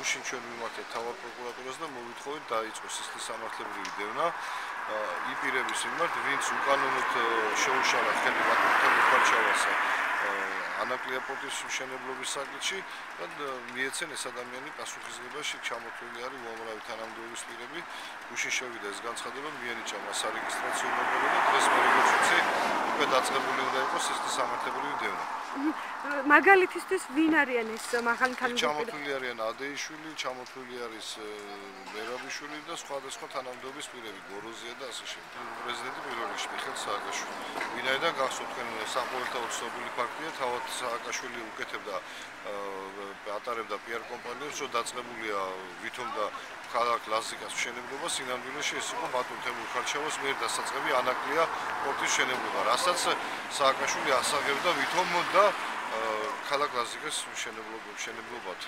გუშინ ჩვენ ვიმართეთ თავად პროკურატურას და მოვითხოვეთ დაიწყოს სისხლის სამართლებრივი დევნა იმ პირების მიმართ, ვინც უკანონოდ შეუშალა ხელი ბატონთან მუხარჩავასა ანაკლია პორტის მშენებლობის საკითხში და მიეცენ ეს ადამიანი პასუხისმგებლობაში ჩამოთვლილი არის უამრავი თანამდებობის პირები. გუშინ შევიდა ეს განცხადება, მიენიჭა მას სარეგისტრაციო ნომერი და დღეს მე როგორც ვიცი, უკვე დაწყებული უნდა იყოს სისხლის სამართლებრივი დევნა. მაგალითისთვის ვინ არიან ეს მაღალი თანამდებობები? ჩამოთვლილი არიან ადეიშვილი, ჩამოთვლილი არის მერაბიშვილი და სხვადასხვა თანამდებობის პირები, გოროზია და ასე შემდეგ. პრეზიდენტი პირველ რიგში მიხეილ სააკაშვილი. ვინაიდან გახსოვთ თქვენ საყოველთაოდ ცნობილი ფაქტია, თავად სააკაშვილი უკეთებდა ატარებდა PR კომპანიებს, რომ დაწყებულია ვითომ და ქალაქ ლაზიკას მშენებლობა, სინამდვილეში ეს იყო ბატონ თემურ ქარჩავას მიერ დასაწყები ანაკლია პორტის მშენებლობა, რასაც სააკაშვილი ასაღებდა ვითომ და ქალაქ ლაზიკას მშენებლობად.